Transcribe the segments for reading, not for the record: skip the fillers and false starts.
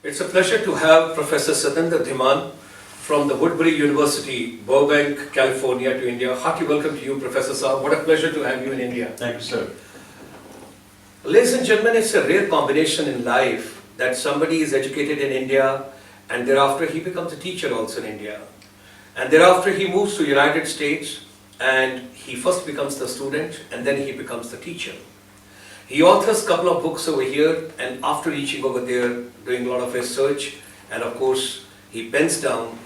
It's a pleasure to have Professor Satinder Dhiman from the Woodbury University, Burbank, California to India. Hearty welcome to you, Professor Saab. What a pleasure to have you in India. Thank you, sir. Ladies and gentlemen, it's a rare combination in life that somebody is educated in India and thereafter he becomes a teacher also in India. And thereafter he moves to United States and he first becomes the student and then he becomes the teacher. He authors a couple of books over here, and after reaching over there, doing a lot of research, and of course, he pens down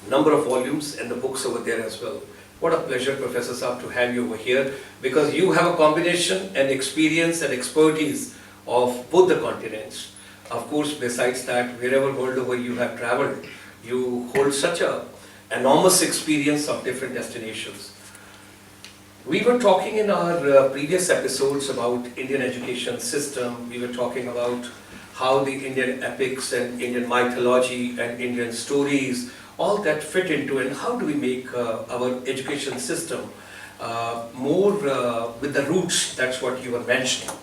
a number of volumes and the books over there as well. What a pleasure, Professor Saab, to have you over here, because you have a combination and experience and expertise of both the continents. Of course, besides that, wherever world over you have traveled, you hold such a enormous experience of different destinations. We were talking in our previous episodes about Indian education system. We were talking about how the Indian epics and Indian mythology and Indian stories, all that fit into, and how do we make our education system more with the roots. That's what you were mentioning.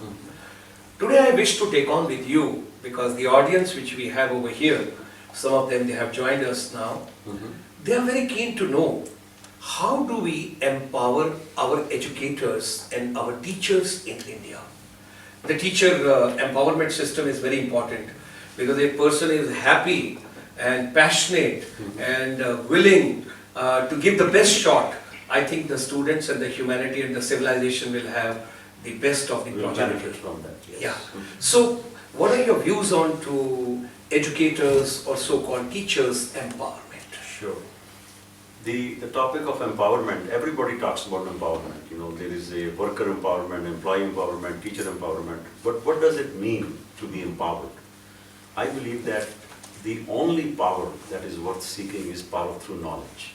Today I wish to take on with you, because the audience which we have over here, some of them, they have joined us now. They are very keen to know, how do we empower our educators and our teachers in India? The teacher empowerment system is very important, because a person is happy and passionate and willing to give the best shot. I think the students and the humanity and the civilization will have the best of the progenitor from that. Yes. Yeah. So, what are your views on to educators or so-called teachers empowerment? Sure. The topic of empowerment, everybody talks about empowerment. You know, there is a worker empowerment, employee empowerment, teacher empowerment. But what does it mean to be empowered? I believe that the only power that is worth seeking is power through knowledge.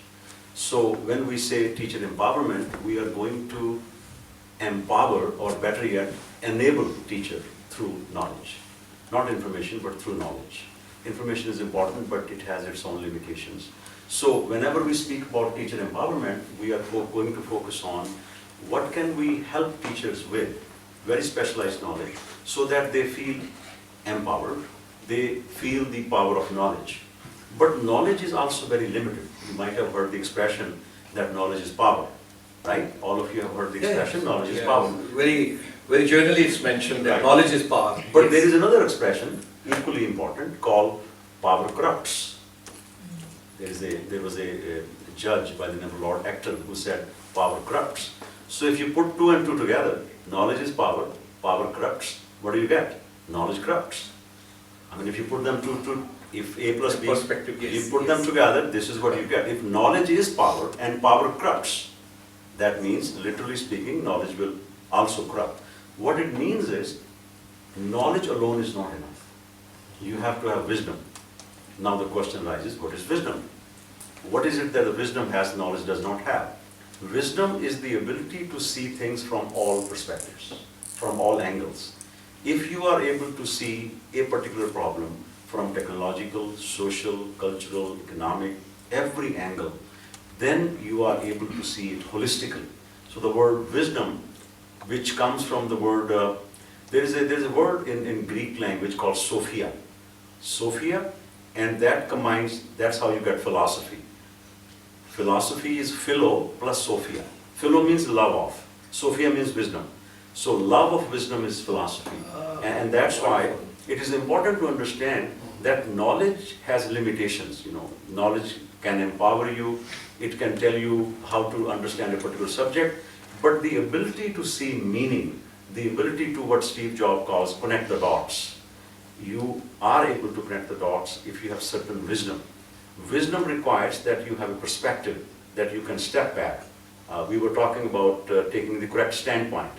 So when we say teacher empowerment, we are going to empower, or better yet, enable teacher through knowledge. Not information, but through knowledge. Information is important, but it has its own limitations. So whenever we speak about teacher empowerment, we are going to focus on what can we help teachers with, very specialized knowledge, so that they feel empowered, they feel the power of knowledge. But knowledge is also very limited. You might have heard the expression that knowledge is power, right? All of you have heard the expression, knowledge is power. Very generally it's mentioned that Right. knowledge is power. But there is another expression, equally important, called power corrupts. There was a judge by the name of Lord Acton who said power corrupts. So if you put two and two together, knowledge is power, power corrupts. What do you get? Knowledge corrupts. I mean, if you put them if A plus B, you put them together, this is what you get. If knowledge is power and power corrupts, that means, literally speaking, knowledge will also corrupt. What it means is, knowledge alone is not enough. You have to have wisdom. Now the question arises, what is wisdom? What is it that the wisdom has, knowledge does not have? Wisdom is the ability to see things from all perspectives, from all angles. If you are able to see a particular problem from technological, social, cultural, economic, every angle, then you are able to see it holistically. So the word wisdom, which comes from the word, there is a word in Greek language called Sophia. Sophia, and that combines, that's how you get philosophy. Philosophy is philo plus Sophia. Philo means love of, Sophia means wisdom. So love of wisdom is philosophy. And that's why it is important to understand that knowledge has limitations. You know, knowledge can empower you, it can tell you how to understand a particular subject, but the ability to see meaning, the ability to what Steve Jobs calls connect the dots. You are able to connect the dots if you have certain wisdom. Wisdom requires that you have a perspective, that you can step back. We were talking about taking the correct standpoint.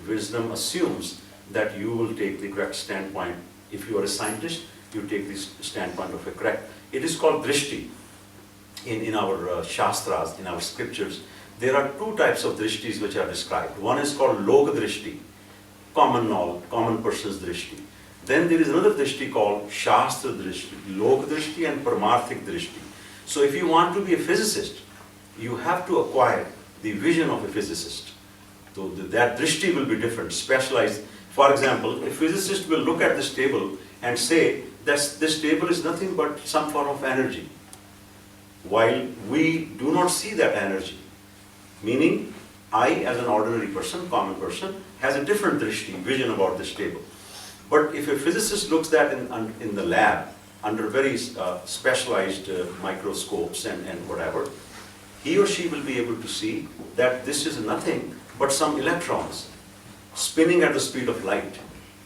Wisdom assumes that you will take the correct standpoint. If you are a scientist, you take this standpoint of a correct. It is called drishti. In our shastras, in our scriptures, there are two types of drishtis which are described. One is called log drishti, common knowledge, common person's drishti. Then there is another drishti called Shastra drishti, Lok drishti and Paramarthik drishti. So if you want to be a physicist, you have to acquire the vision of a physicist. So that drishti will be different, specialized. For example, a physicist will look at this table and say, this table is nothing but some form of energy. While we do not see that energy, meaning I as an ordinary person, common person, has a different vision about this table. But if a physicist looks at in the lab under very specialized microscopes and whatever, he or she will be able to see that this is nothing but some electrons spinning at the speed of light,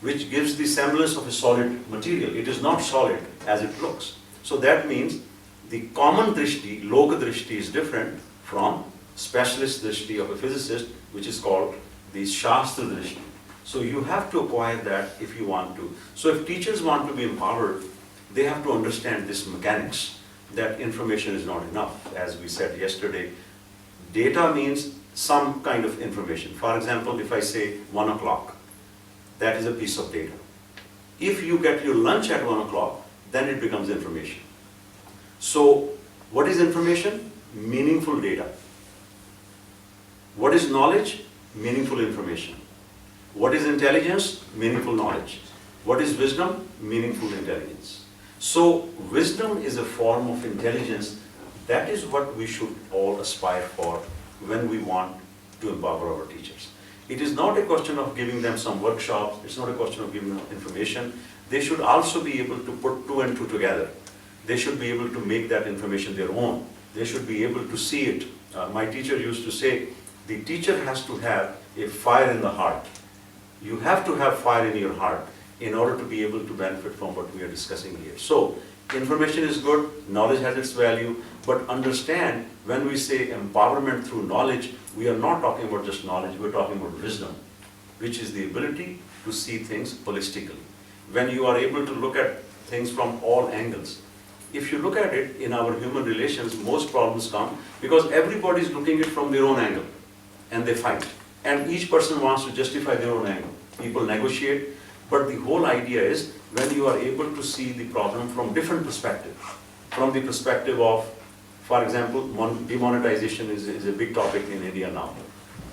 which gives the semblance of a solid material. It is not solid as it looks. So that means the common drishti, loka drishti, is different from specialist drishti of a physicist, which is called the shastra drishti. So you have to acquire that if you want to. So if teachers want to be empowered, they have to understand this mechanics, that information is not enough. As we said yesterday, data means some kind of information. For example, if I say 1 o'clock, that is a piece of data. If you get your lunch at 1 o'clock, then it becomes information. So what is information? Meaningful data. What is knowledge? Meaningful information. What is intelligence? Meaningful knowledge. What is wisdom? Meaningful intelligence. So wisdom is a form of intelligence. That is what we should all aspire for when we want to empower our teachers. It is not a question of giving them some workshops. It's not a question of giving them information. They should also be able to put 2 and 2 together. They should be able to make that information their own. They should be able to see it. My teacher used to say, the teacher has to have a fire in the heart. You have to have fire in your heart in order to be able to benefit from what we are discussing here. So, information is good, knowledge has its value, but understand when we say empowerment through knowledge, we are not talking about just knowledge, we're talking about wisdom, which is the ability to see things holistically. When you are able to look at things from all angles. If you look at it in our human relations, most problems come because everybody is looking at it from their own angle and they fight. And each person wants to justify their own angle. People negotiate, but the whole idea is when you are able to see the problem from different perspectives. From the perspective of, for example, demonetization is a big topic in India now.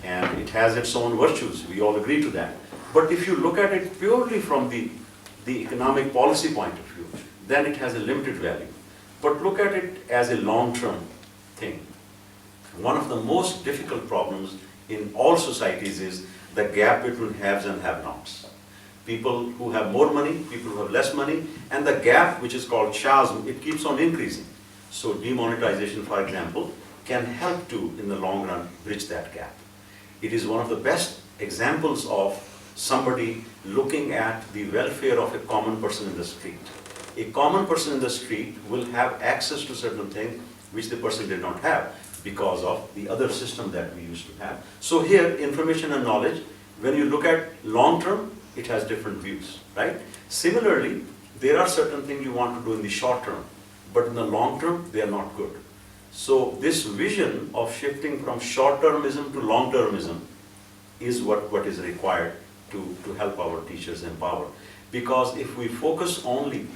And it has its own virtues, we all agree to that. But if you look at it purely from the economic policy point of view, then it has a limited value. But look at it as a long-term thing. One of the most difficult problems in all societies is the gap between haves and have-nots. People who have more money, people who have less money, and the gap, which is called chasm, it keeps on increasing. So demonetization, for example, can help to, in the long run, bridge that gap. It is one of the best examples of somebody looking at the welfare of a common person in the street. A common person in the street will have access to certain things which the person did not have because of the other system that we used to have. So here, information and knowledge, when you look at long term, it has different views, right? Similarly, there are certain things you want to do in the short term, but in the long term, they are not good. So this vision of shifting from short-termism to long-termism is what is required to help our teachers empower. Because if we focus only,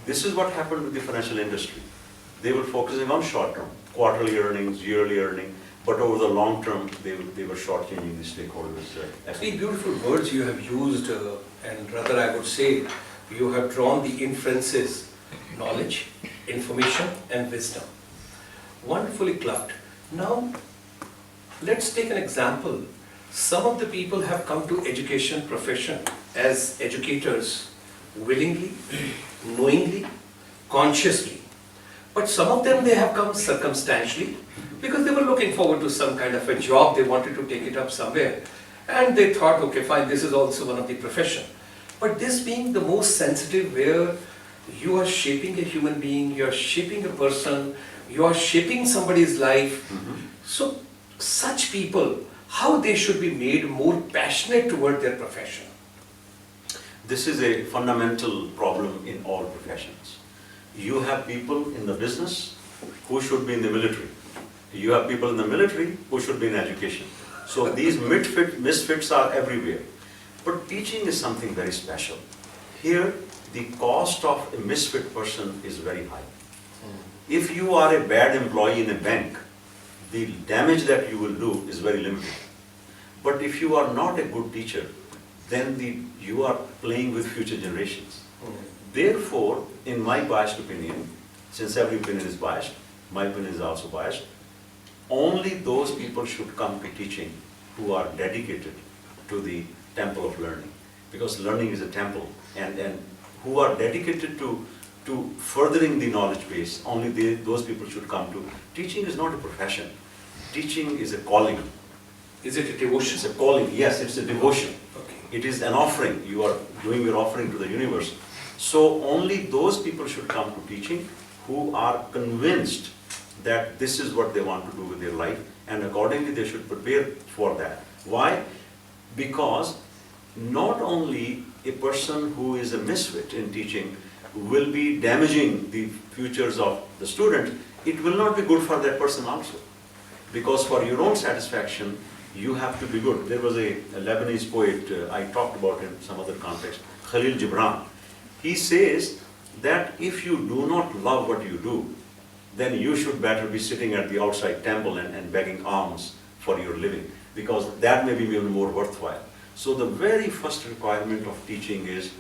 this is what happened with the financial industry. They were focusing on short-term, quarterly earnings, yearly earning, but over the long term, they were shortchanging the stakeholders. Three beautiful words you have used, and rather I would say, you have drawn the inferences, knowledge, information, and wisdom. Wonderfully clubbed. Now, let's take an example. Some of the people have come to education profession as educators willingly, knowingly, consciously. But some of them, they have come circumstantially because they were looking forward to some kind of a job, they wanted to take it up somewhere. And they thought, okay, fine, this is also one of the profession. But this being the most sensitive, where you are shaping a human being, you are shaping a person, you are shaping somebody's life. So such people, how they should be made more passionate toward their profession? This is a fundamental problem in all professions. You have people in the business who should be in the military. You have people in the military who should be in education. So these misfits are everywhere. But teaching is something very special. Here, the cost of a misfit person is very high. If you are a bad employee in a bank, the damage that you will do is very limited. But if you are not a good teacher, then you are playing with future generations. Therefore, in my biased opinion, since every opinion is biased, my opinion is also biased, only those people should come to teaching who are dedicated to the temple of learning. Because learning is a temple, and who are dedicated to furthering the knowledge base, only those people should come to. Teaching is not a profession. Teaching is a calling. Is it a devotion? It's a calling, yes, it's a devotion. Okay. It is an offering. You are doing your offering to the universe. So only those people should come to teaching who are convinced that this is what they want to do with their life, and accordingly they should prepare for that. Why? Because not only a person who is a misfit in teaching will be damaging the futures of the student, it will not be good for that person also. Because for your own satisfaction, you have to be good. There was a Lebanese poet I talked about in some other context, Khalil Gibran. He says that if you do not love what you do, then you should better be sitting at the outside temple and begging alms for your living, because that may be even more worthwhile. So the very first requirement of teaching is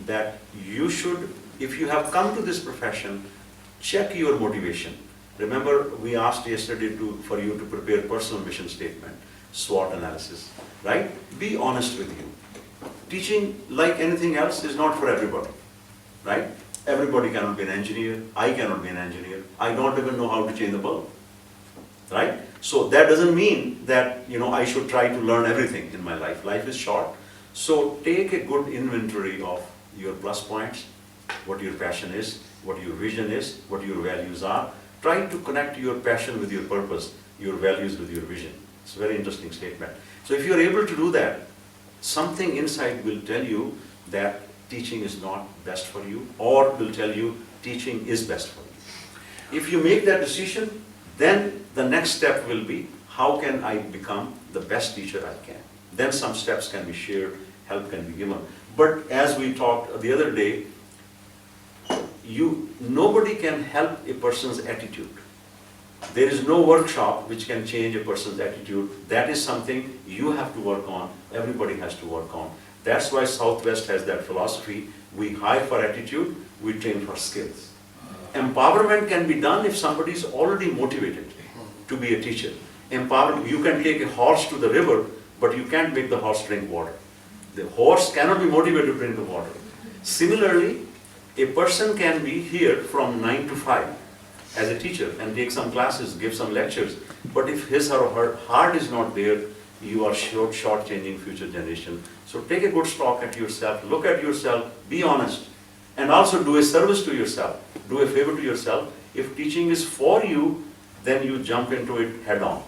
that you should, if you have come to this profession, check your motivation. Remember, we asked yesterday for you to prepare personal mission statement, SWOT analysis, right? Be honest with you. Teaching, like anything else, is not for everybody, right? Everybody cannot be an engineer. I cannot be an engineer. I don't even know how to change the bulb, right? So that doesn't mean that, I should try to learn everything in my life. Life is short. So take a good inventory of your plus points, what your passion is, what your vision is, what your values are. Try to connect your passion with your purpose, your values with your vision. It's a very interesting statement. So if you're able to do that, something inside will tell you that teaching is not best for you, or will tell you teaching is best for you. If you make that decision, then the next step will be, how can I become the best teacher I can? Then some steps can be shared, help can be given. But as we talked the other day, nobody can help a person's attitude. There is no workshop which can change a person's attitude. That is something you have to work on, everybody has to work on. That's why Southwest has that philosophy. We hire for attitude, we train for skills. Empowerment can be done if somebody is already motivated to be a teacher. Empowerment, you can take a horse to the river, but you can't make the horse drink water. The horse cannot be motivated to drink the water. Similarly, a person can be here from 9 to 5 as a teacher and take some classes, give some lectures, but if his or her heart is not there, you are short-changing future generation. So take a good stock at yourself, look at yourself, be honest, and also do a service to yourself, do a favor to yourself. If teaching is for you, then you jump into it head on.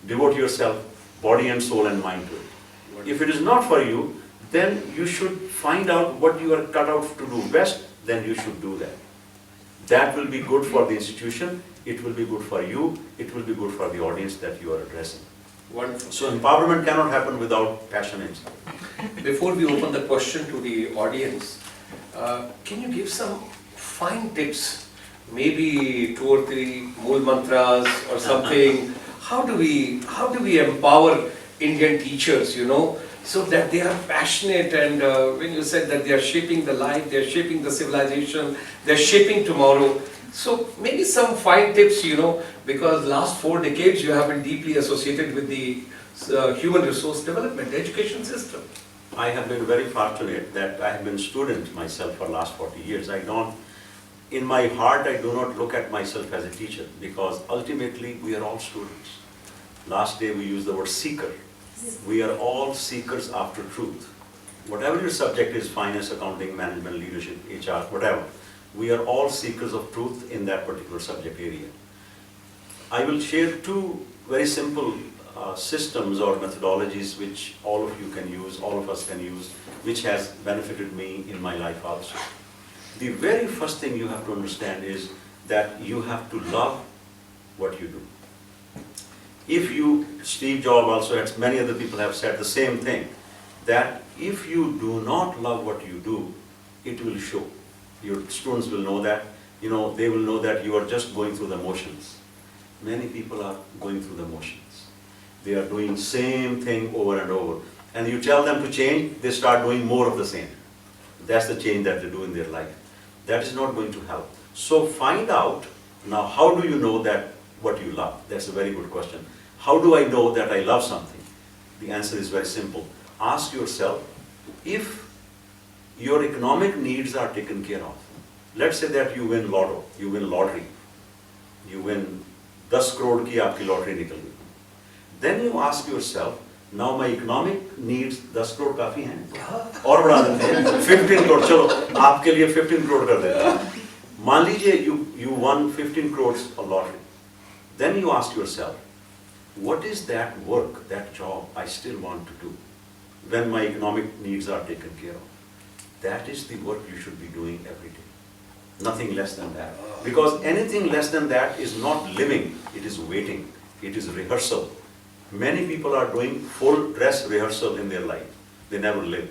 Devote yourself, body and soul and mind to it. If it is not for you, then you should find out what you are cut out to do best, then you should do that. That will be good for the institution, it will be good for you, it will be good for the audience that you are addressing. Wonderful. So empowerment cannot happen without passion inside. Before we open the question to the audience, can you give some fine tips, maybe 2 or 3 mool mantras or something? How do we empower Indian teachers, so that they are passionate, and when you said that they are shaping the life, they are shaping the civilization, they are shaping tomorrow. So maybe some fine tips, because last 4 decades you have been deeply associated with the human resource development, education system. I have been very fortunate that I have been a student myself for the last 40 years. In my heart, I do not look at myself as a teacher, because ultimately we are all students. Last day we used the word seeker. We are all seekers after truth. Whatever your subject is, finance, accounting, management, leadership, HR, whatever, we are all seekers of truth in that particular subject area. I will share 2 very simple systems or methodologies which all of you can use, all of us can use, which has benefited me in my life also. The very first thing you have to understand is that you have to love what you do. If you, Steve Jobs also, and many other people have said the same thing, that if you do not love what you do, it will show. Your students will know that, they will know that you are just going through the motions. Many people are going through the motions. They are doing same thing over and over. And you tell them to change, they start doing more of the same. That's the change that they do in their life. that is not going to help. So find out, now how do you know that what you love? That's a very good question. How do I know that I love something? The answer is very simple. Ask yourself, if your economic needs are taken care of, let's say that you win lotto, you win lottery, you win 10 crore ki aapki lottery nikal gayi. Then you ask yourself, now my economic needs 10 crore काफी हैं और बढ़ा देते हैं 15 crore चलो आपके लिए 15 crore कर देते हैं. मान लीजिए you won 15 crores a lottery. Then you ask yourself, what is that work, that job I still want to do when my economic needs are taken care of? That is the work you should be doing every day. Nothing less than that. Because anything less than that is not living, it is waiting, it is rehearsal. Many people are doing full dress rehearsal in their life. They never live.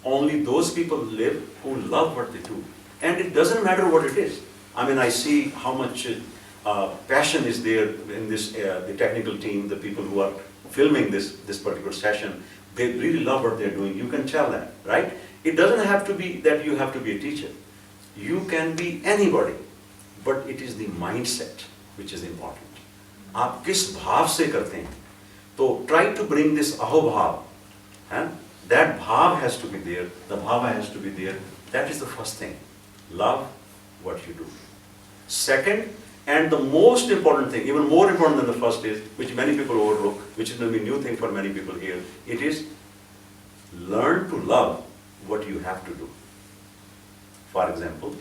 Only those people live who love what they do. And it doesn't matter what it is. I mean, I see how much passion is there in this, the technical team, the people who are filming this particular session. They really love what they're doing. You can tell that, right? It doesn't have to be that you have to be a teacher. You can be anybody. But it is the mindset which is important. आप किस भाव से करते हैं? So try to bring this aho bhav. That bhav has to be there. The bhava has to be there. That is the first thing. Love what you do. Second, and the most important thing, even more important than the first is, which many people overlook, which is going to be a new thing for many people here, it is learn to love what you have to do. For example,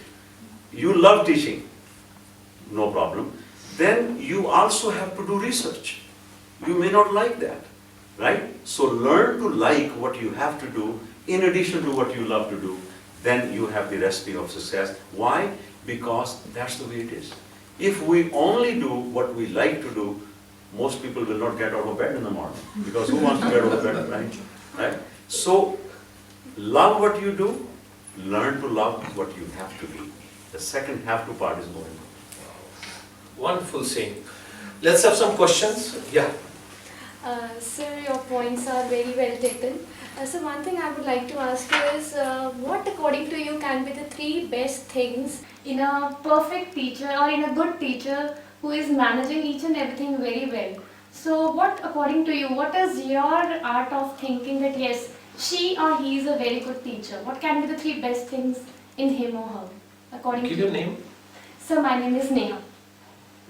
you love teaching, no problem. Then you also have to do research. You may not like that, right? So learn to like what you have to do in addition to what you love to do. Then you have the recipe of success. Why? Because that's the way it is. If we only do what we like to do, most people will not get out of bed in the morning. Because who wants to get out of bed at night? Right? So love what you do, learn to love what you have to be. The second have to part is more important. Wonderful saying. Let's have some questions. Yeah. Sir, your points are very well taken. So one thing I would like to ask you is, what according to you can be the 3 best things in a perfect teacher or in a good teacher who is managing each and everything very well? So what according to you, what is your art of thinking that yes, she or he is a very good teacher? What can be the 3 best things in him or her according Give to your you? name. So my name is Neha.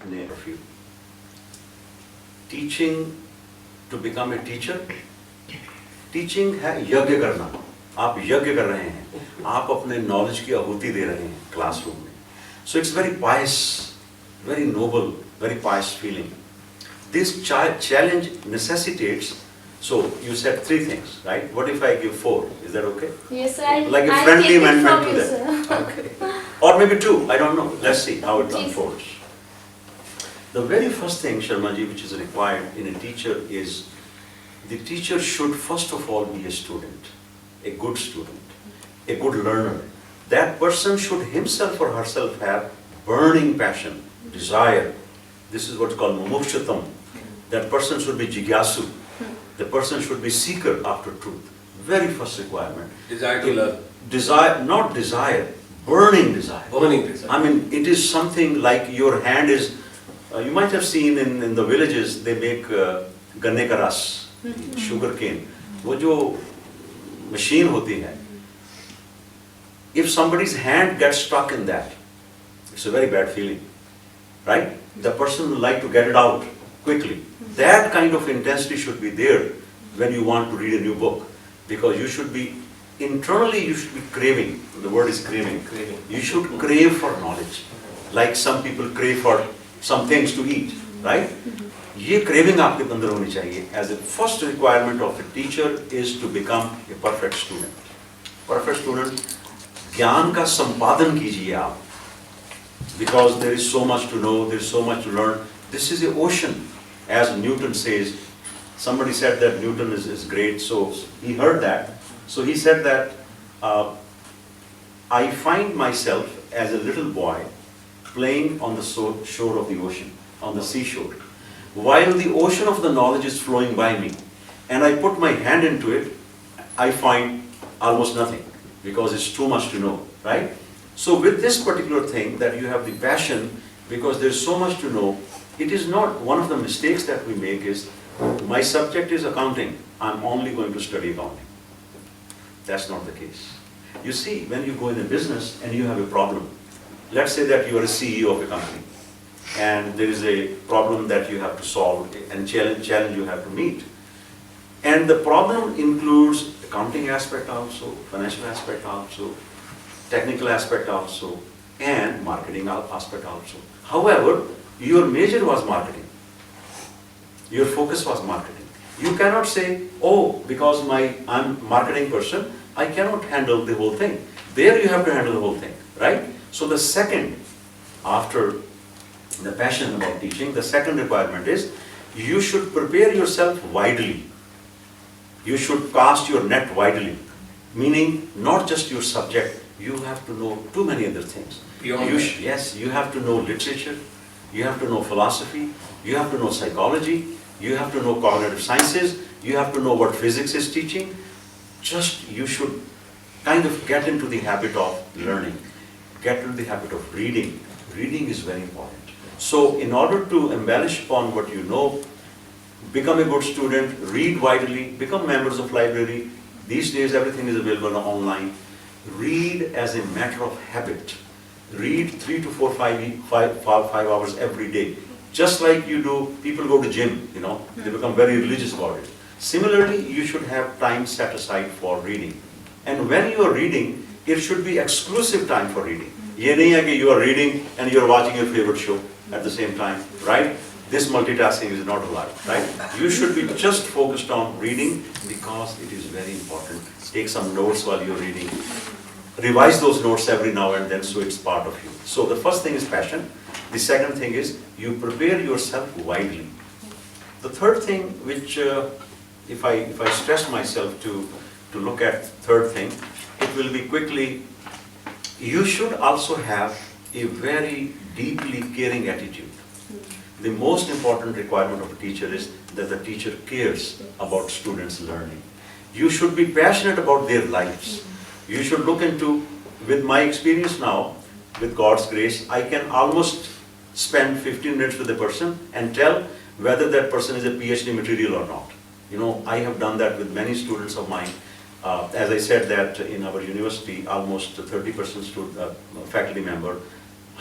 Name of you. Teaching, to become a teacher, teaching है यज्ञ करना. आप यज्ञ कर रहे हैं, आप अपने नॉलेज की आहुति दे रहे हैं क्लासरूम में. So it's very pious, very noble, very pious feeling. This challenge necessitates. So you said 3 things, right? What if I give 4? Is that okay? Yes, sir. Like a friendly amendment to that. Okay. Or maybe 2. I don't know. Let's see how it unfolds. The very first thing, Sharma ji, which is required in a teacher is, the teacher should first of all be a student, a good student, a good learner. That person should himself or herself have burning passion, desire. This is what's called mumukshatam. That person should be jigyasu. The person should be seeker after truth. Very first requirement. Desire to learn. Desire, not desire, burning desire. Burning desire. I mean, it is something like your hand is, you might have seen in the villages, they make ganne ka ras. Sugarcane, वो जो machine होती है, if somebody's hand gets stuck in that, it's a very bad feeling, right? The person would like to get it out quickly. That kind of intensity should be there when you want to read a new book, because you should be, internally you should be craving. The word is craving. You should crave for knowledge, like some people crave for some things to eat, right? ये craving आपके अंदर होनी चाहिए. As a first requirement of a teacher is to become a perfect student. Perfect student, ज्ञान का संपादन कीजिए आप. Because there is so much to know, there is so much to learn. This is an ocean, as Newton says. Somebody said that Newton is great, so he heard that. So he said that I find myself as a little boy playing on the shore of the ocean, on the seashore. While the ocean of the knowledge is flowing by me, and I put my hand into it, I find almost nothing, because it's too much to know, right? So with this particular thing that you have the passion, because there's so much to know, it is not one of the mistakes that we make is, my subject is accounting, I'm only going to study accounting. That's not the case. You see, when you go in a business and you have a problem, let's say that you are a CEO of a company, and there is a problem that you have to solve and challenge you have to meet. And the problem includes accounting aspect also, financial aspect also, technical aspect also, and marketing aspect also. However, your major was marketing. Your focus was marketing. You cannot say, oh, because I'm a marketing person, I cannot handle the whole thing. There you have to handle the whole thing, right? So the second, after the passion about teaching, the second requirement is, you should prepare yourself widely. You should cast your net widely, meaning not just your subject, you have to know too many other things. Yes, you have to know literature, you have to know philosophy, you have to know psychology, you have to know cognitive sciences, you have to know what physics is teaching. Just you should kind of get into the habit of learning, get into the habit of reading. Reading is very important. So in order to embellish upon what you know, become a good student, read widely, become members of library. These days everything is available online. Read as a matter of habit. Read 3 to 5 hours every day. Just like you do, people go to gym, they become very religious about it. Similarly, you should have time set aside for reading. And when you are reading, it should be exclusive time for reading. ये नहीं है कि you are reading and you are watching your favorite show at the same time, right? This multitasking is not allowed, right? You should be just focused on reading because it is very important. Take some notes while you're reading. Revise those notes every now and then so it's part of you. So the first thing is passion. The second thing is you prepare yourself widely. The third thing, which if I stress myself to look at third thing, it will be quickly, you should also have a very deeply caring attitude. The most important requirement of a teacher is that the teacher cares about students' learning. You should be passionate about their lives. You should look into, with my experience now, with God's grace, I can almost spend 15 minutes with a person and tell whether that person is a PhD material or not. I have done that with many students of mine. As I said that in our university, almost 30% faculty member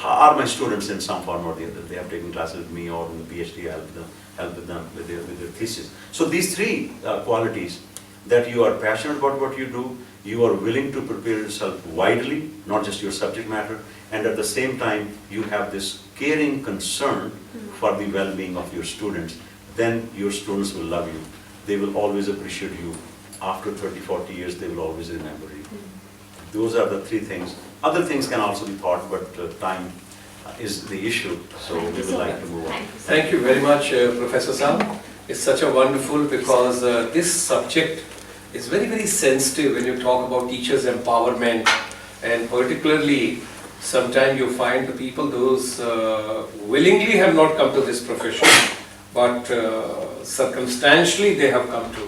are my students in some form or the other. They have taken classes with me or in the PhD, help with them with their thesis. So these three qualities, that you are passionate about what you do, you are willing to prepare yourself widely, not just your subject matter, and at the same time you have this caring concern for the well-being of your students, then your students will love you. They will always appreciate you. After 30, 40 years, they will always remember you. Those are the three things. Other things can also be thought, but time is the issue, so we would like to move on. Thank you very much, Professor Sam. It's such a wonderful, because this subject is very, very sensitive when you talk about teachers' empowerment, and particularly sometimes you find the people, those willingly have not come to this profession, but circumstantially they have come to.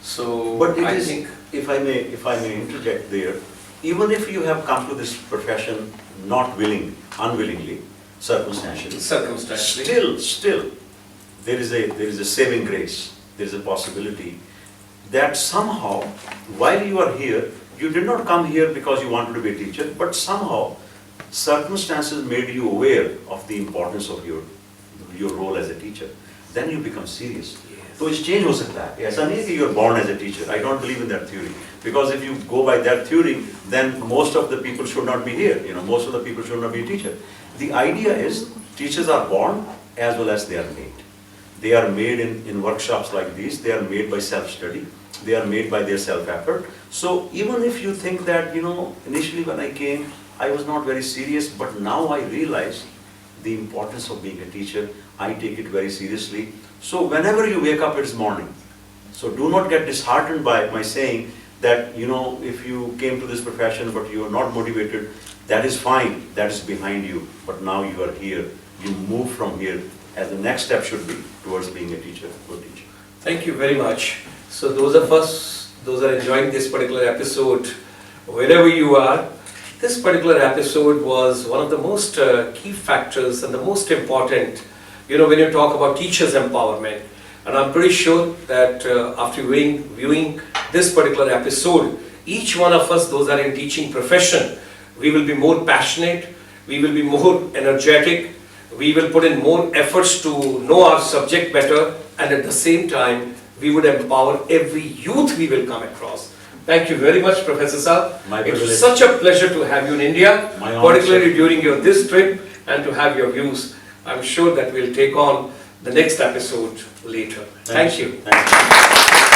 So, but it I is, think, if I may interject there, even if you have come to this profession not unwillingly, circumstantially, still there is a saving grace. There is a possibility that somehow, while you are here, you did not come here because you wanted to be a teacher, but somehow circumstances made you aware of the importance of your role as a teacher. Then you become serious. So it's change हो सकता है. ऐसा नहीं है कि you are born as a teacher. I don't believe in that theory. Because if you go by that theory, then most of the people should not be here. Most of the people should not be a teacher. The idea is teachers are born as well as they are made. They are made in workshops like these. They are made by self-study. They are made by their self-effort. So even if you think that, initially when I came, I was not very serious, but now I realize the importance of being a teacher. I take it very seriously. So whenever you wake up, it's morning. So do not get disheartened by my saying that, if you came to this profession but you are not motivated, that is fine, that is behind you. But now you are here, you move from here, as the next step should be towards being a teacher, good teacher. thank you very much. So those of us, those are enjoying this particular episode, wherever you are, This particular episode was one of the most key factors and the most important, when you talk about teachers' empowerment. And I'm pretty sure that after viewing this particular episode, each one of us, those are in teaching profession, we will be more passionate, we will be more energetic, we will put in more efforts to know our subject better, and at the same time, we would empower every youth we will come across. Thank you very much, Professor Saab. My It was privilege. such a pleasure to have you in India, My honor, particularly sir. during this trip, and to have your views. I'm sure that we'll take on the next episode later. Thank you. Thank you.